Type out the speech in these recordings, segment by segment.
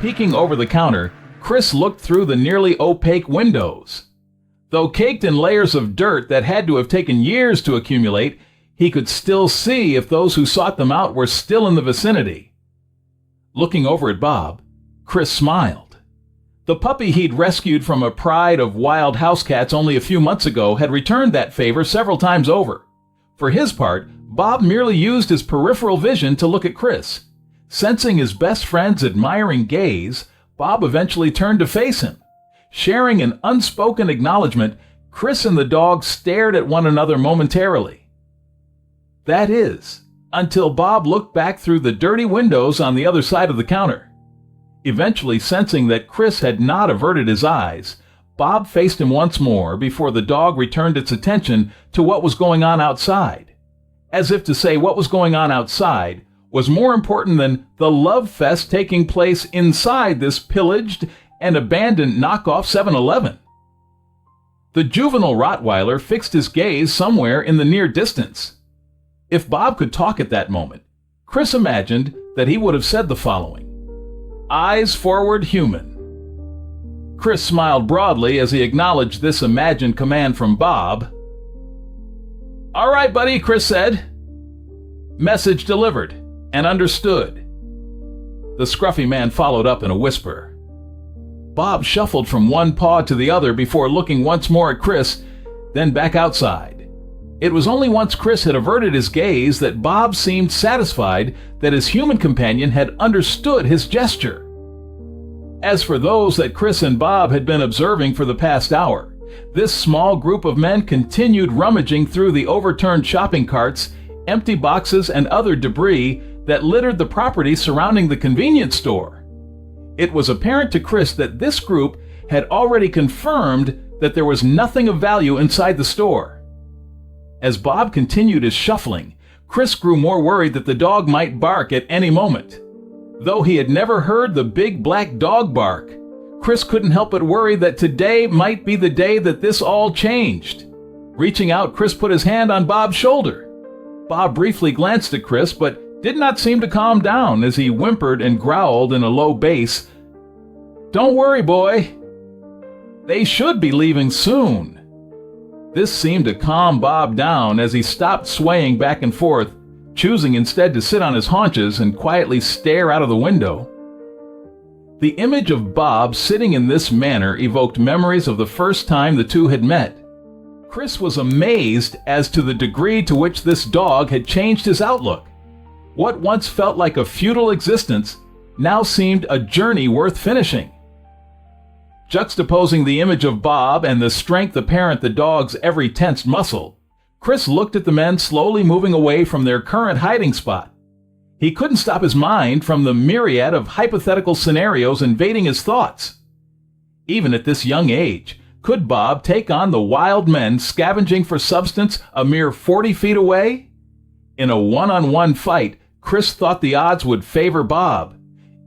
Peeking over the counter, Chris looked through the nearly opaque windows. Though caked in layers of dirt that had to have taken years to accumulate, he could still see if those who sought them out were still in the vicinity. Looking over at Bob, Chris smiled. The puppy he'd rescued from a pride of wild house cats only a few months ago had returned that favor several times over. For his part, Bob merely used his peripheral vision to look at Chris. Sensing his best friend's admiring gaze, Bob eventually turned to face him. Sharing an unspoken acknowledgement, Chris and the dog stared at one another momentarily. That is, until Bob looked back through the dirty windows on the other side of the counter. Eventually sensing that Chris had not averted his eyes, Bob faced him once more before the dog returned its attention to what was going on outside. As if to say what was going on outside was more important than the love fest taking place inside this pillaged and abandoned knockoff 7-Eleven. The juvenile Rottweiler fixed his gaze somewhere in the near distance. If Bob could talk at that moment, Chris imagined that he would have said the following: "Eyes forward, human." Chris smiled broadly as he acknowledged this imagined command from Bob. "All right, buddy," Chris said. "Message delivered and understood." The scruffy man followed up in a whisper. Bob shuffled from one paw to the other before looking once more at Chris, then back outside. It was only once Chris had averted his gaze that Bob seemed satisfied that his human companion had understood his gesture. As for those that Chris and Bob had been observing for the past hour, this small group of men continued rummaging through the overturned shopping carts, empty boxes, and other debris that littered the property surrounding the convenience store. It was apparent to Chris that this group had already confirmed that there was nothing of value inside the store. As Bob continued his shuffling, Chris grew more worried that the dog might bark at any moment. Though he had never heard the big black dog bark, Chris couldn't help but worry that today might be the day that this all changed. Reaching out, Chris put his hand on Bob's shoulder. Bob briefly glanced at Chris, but did not seem to calm down as he whimpered and growled in a low bass, "Don't worry, boy. They should be leaving soon." This seemed to calm Bob down as he stopped swaying back and forth, choosing instead to sit on his haunches and quietly stare out of the window. The image of Bob sitting in this manner evoked memories of the first time the two had met. Chris was amazed as to the degree to which this dog had changed his outlook. What once felt like a futile existence now seemed a journey worth finishing. Juxtaposing the image of Bob and the strength apparent the dog's every tensed muscle, Chris looked at the men slowly moving away from their current hiding spot. He couldn't stop his mind from the myriad of hypothetical scenarios invading his thoughts. Even at this young age, could Bob take on the wild men scavenging for substance a mere 40 feet away? In a one-on-one fight, Chris thought the odds would favor Bob.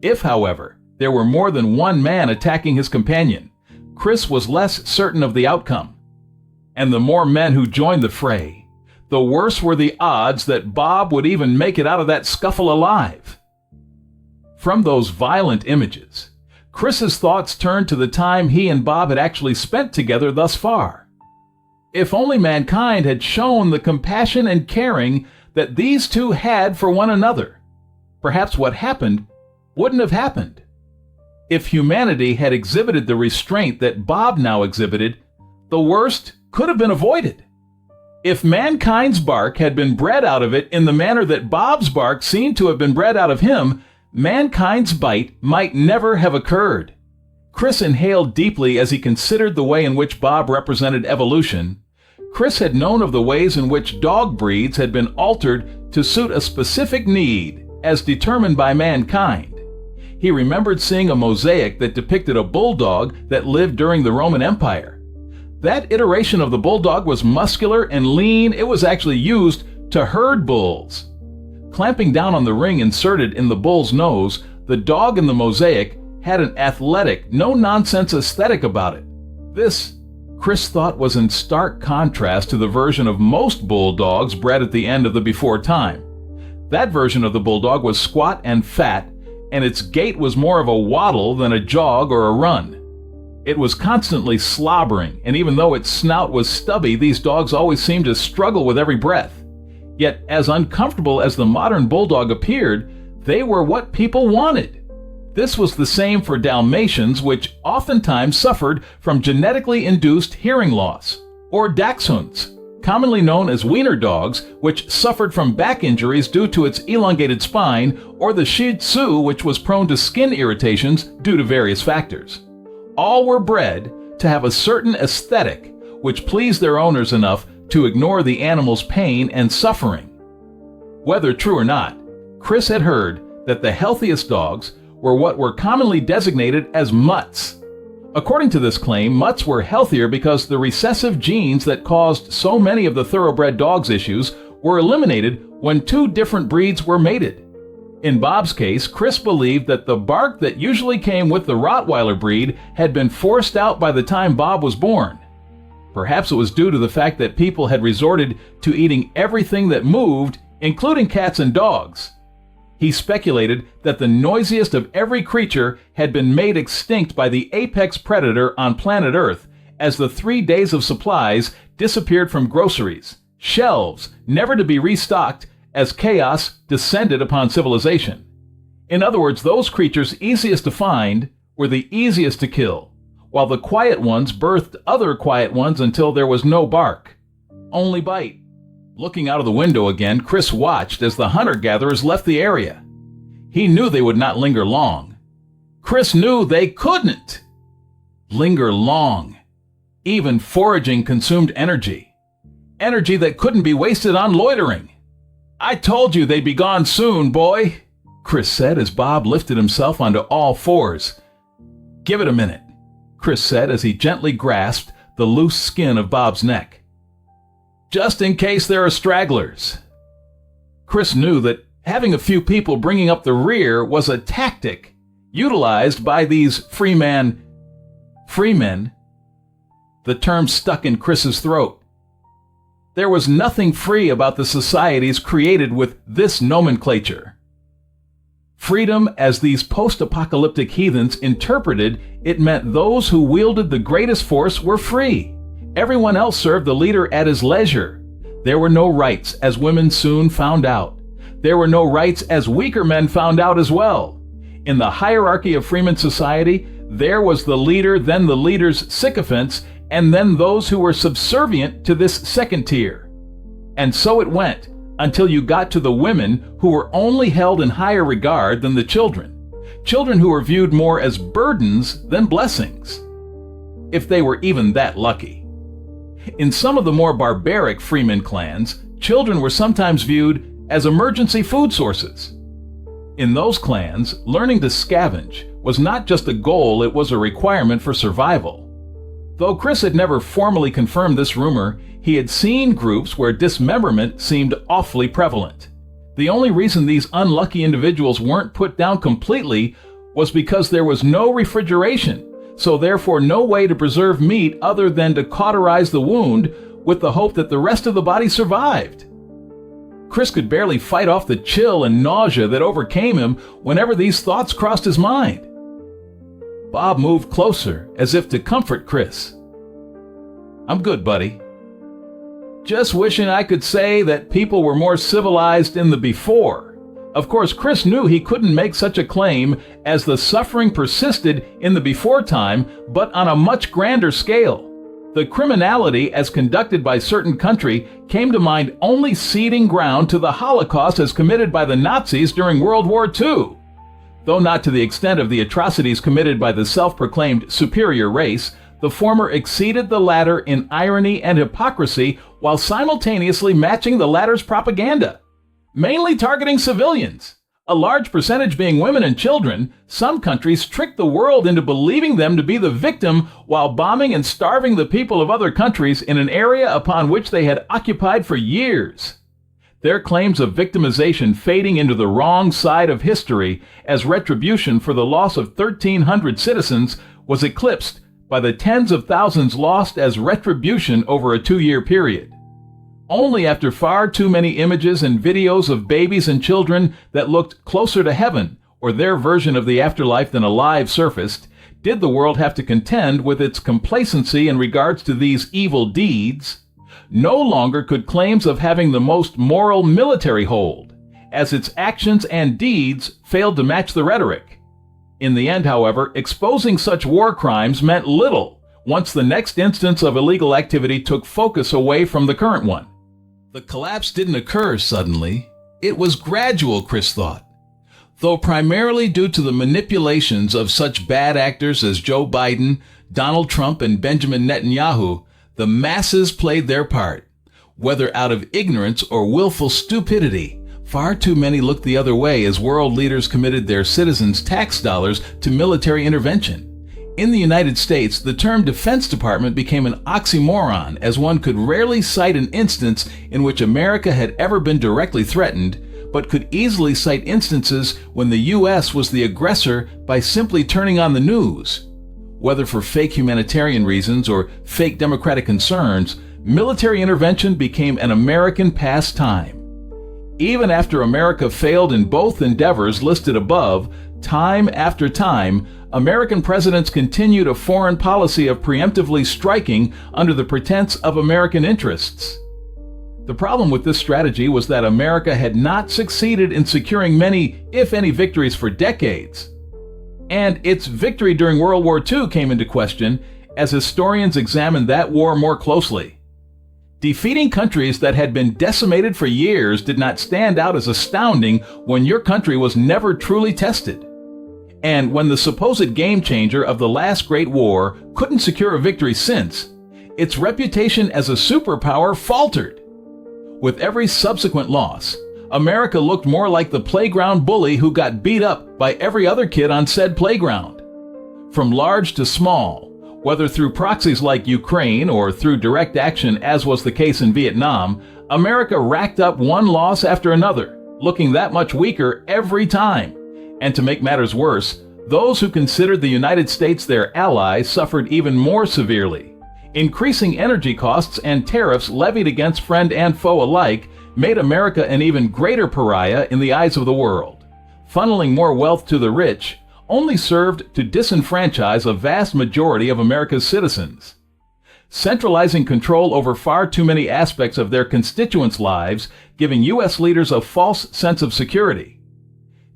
If, however, there were more than one man attacking his companion, Chris was less certain of the outcome. And the more men who joined the fray, the worse were the odds that Bob would even make it out of that scuffle alive. From those violent images, Chris's thoughts turned to the time he and Bob had actually spent together thus far. If only mankind had shown the compassion and caring that these two had for one another, perhaps what happened wouldn't have happened. If humanity had exhibited the restraint that Bob now exhibited, the worst could have been avoided. If mankind's bark had been bred out of it in the manner that Bob's bark seemed to have been bred out of him, mankind's bite might never have occurred. Chris inhaled deeply as he considered the way in which Bob represented evolution. Chris had known of the ways in which dog breeds had been altered to suit a specific need as determined by mankind. He remembered seeing a mosaic that depicted a bulldog that lived during the Roman Empire. That iteration of the bulldog was muscular and lean. It was actually used to herd bulls. Clamping down on the ring inserted in the bull's nose, the dog in the mosaic had an athletic, no-nonsense aesthetic about it. This, Chris thought, was in stark contrast to the version of most bulldogs bred at the end of the before time. That version of the bulldog was squat and fat, and its gait was more of a waddle than a jog or a run. It was constantly slobbering, and even though its snout was stubby, these dogs always seemed to struggle with every breath. Yet, as uncomfortable as the modern bulldog appeared, they were what people wanted. This was the same for Dalmatians, which oftentimes suffered from genetically induced hearing loss, or Dachshunds, commonly known as wiener dogs, which suffered from back injuries due to its elongated spine, or the Shih Tzu, which was prone to skin irritations due to various factors. All were bred to have a certain aesthetic which pleased their owners enough to ignore the animal's pain and suffering. Whether true or not, Chris had heard that the healthiest dogs were what were commonly designated as mutts. According to this claim, mutts were healthier because the recessive genes that caused so many of the thoroughbred dogs' issues were eliminated when two different breeds were mated. In Bob's case, Chris believed that the bark that usually came with the Rottweiler breed had been forced out by the time Bob was born. Perhaps it was due to the fact that people had resorted to eating everything that moved, including cats and dogs. He speculated that the noisiest of every creature had been made extinct by the apex predator on planet Earth as the 3 days of supplies disappeared from groceries, shelves never to be restocked, as chaos descended upon civilization. In other words, those creatures easiest to find were the easiest to kill, while the quiet ones birthed other quiet ones until there was no bark, only bite. Looking out of the window again, Chris watched as the hunter-gatherers left the area. He knew they would not linger long. Chris knew they couldn't linger long. Even foraging consumed energy. Energy that couldn't be wasted on loitering. "I told you they'd be gone soon, boy," Chris said as Bob lifted himself onto all fours. "Give it a minute," Chris said as he gently grasped the loose skin of Bob's neck. "Just in case there are stragglers." Chris knew that having a few people bringing up the rear was a tactic utilized by these freemen. The term stuck in Chris's throat. There was nothing free about the societies created with this nomenclature. Freedom, as these post-apocalyptic heathens interpreted, it meant those who wielded the greatest force were free. Everyone else served the leader at his leisure. There were no rights, as women soon found out. There were no rights, as weaker men found out as well. In the hierarchy of Freeman society, there was the leader, then the leader's sycophants, and then those who were subservient to this second tier. And so it went, until you got to the women who were only held in higher regard than the children. Children who were viewed more as burdens than blessings, if they were even that lucky. In some of the more barbaric freeman clans, children were sometimes viewed as emergency food sources. In those clans, learning to scavenge was not just a goal, it was a requirement for survival. Though Chris had never formally confirmed this rumor, he had seen groups where dismemberment seemed awfully prevalent. The only reason these unlucky individuals weren't put down completely was because there was no refrigeration, so therefore no way to preserve meat other than to cauterize the wound with the hope that the rest of the body survived. Chris could barely fight off the chill and nausea that overcame him whenever these thoughts crossed his mind. Bob moved closer as if to comfort Chris. "I'm good, buddy. Just wishing I could say that people were more civilized in the before." Of course, Chris knew he couldn't make such a claim, as the suffering persisted in the before time, but on a much grander scale. The criminality as conducted by certain country came to mind only ceding ground to the Holocaust as committed by the Nazis during World War II. Though not to the extent of the atrocities committed by the self-proclaimed superior race, the former exceeded the latter in irony and hypocrisy while simultaneously matching the latter's propaganda. Mainly targeting civilians, a large percentage being women and children, some countries tricked the world into believing them to be the victim while bombing and starving the people of other countries in an area upon which they had occupied for years. Their claims of victimization fading into the wrong side of history as retribution for the loss of 1,300 citizens was eclipsed by the tens of thousands lost as retribution over a 2-year period. Only after far too many images and videos of babies and children that looked closer to heaven or their version of the afterlife than alive surfaced, did the world have to contend with its complacency in regards to these evil deeds, no longer could claims of having the most moral military hold, as its actions and deeds failed to match the rhetoric. In the end, however, exposing such war crimes meant little once the next instance of illegal activity took focus away from the current one. The collapse didn't occur suddenly. It was gradual, Chris thought. Though primarily due to the manipulations of such bad actors as Joe Biden, Donald Trump, and Benjamin Netanyahu, the masses played their part. Whether out of ignorance or willful stupidity, far too many looked the other way as world leaders committed their citizens' tax dollars to military intervention. In the United States, the term Defense Department became an oxymoron, as one could rarely cite an instance in which America had ever been directly threatened, but could easily cite instances when the U.S. was the aggressor by simply turning on the news. Whether for fake humanitarian reasons or fake democratic concerns, military intervention became an American pastime. Even after America failed in both endeavors listed above, time after time, American presidents continued a foreign policy of preemptively striking under the pretense of American interests. The problem with this strategy was that America had not succeeded in securing many, if any, victories for decades. And its victory during World War II came into question as historians examined that war more closely. Defeating countries that had been decimated for years did not stand out as astounding when your country was never truly tested. And when the supposed game changer of the last great war couldn't secure a victory since, its reputation as a superpower faltered. With every subsequent loss, America looked more like the playground bully who got beat up by every other kid on said playground. From large to small, whether through proxies like Ukraine or through direct action as was the case in Vietnam, America racked up one loss after another, looking that much weaker every time. And to make matters worse, those who considered the United States their ally suffered even more severely. Increasing energy costs and tariffs levied against friend and foe alike made America an even greater pariah in the eyes of the world. Funneling more wealth to the rich only served to disenfranchise a vast majority of America's citizens. Centralizing control over far too many aspects of their constituents' lives, giving U.S. leaders a false sense of security.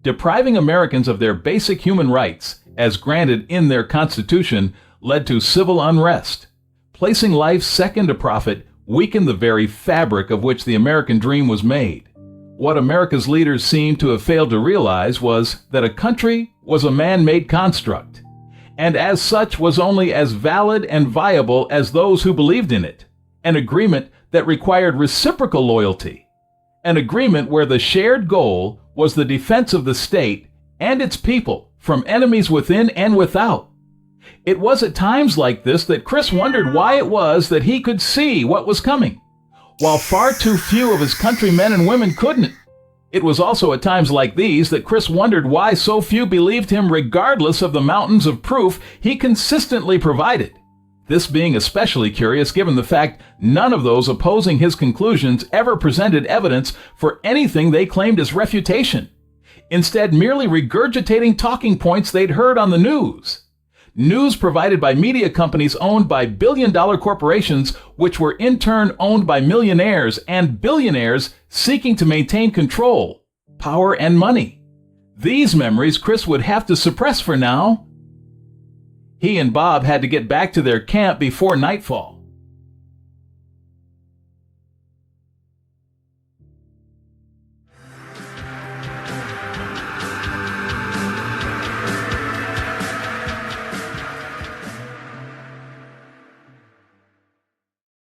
Depriving Americans of their basic human rights, as granted in their Constitution, led to civil unrest. Placing life second to profit weakened the very fabric of which the American dream was made. What America's leaders seemed to have failed to realize was that a country was a man-made construct, and as such was only as valid and viable as those who believed in it. An agreement that required reciprocal loyalty. An agreement where the shared goal was the defense of the state and its people from enemies within and without. It was at times like this that Chris wondered why it was that he could see what was coming, while far too few of his countrymen and women couldn't. It was also at times like these that Chris wondered why so few believed him regardless of the mountains of proof he consistently provided. This being especially curious given the fact none of those opposing his conclusions ever presented evidence for anything they claimed as refutation, instead merely regurgitating talking points they'd heard on the news. News provided by media companies owned by billion-dollar corporations, which were in turn owned by millionaires and billionaires seeking to maintain control, power, and money. These memories Chris would have to suppress for now. He and Bob had to get back to their camp before nightfall.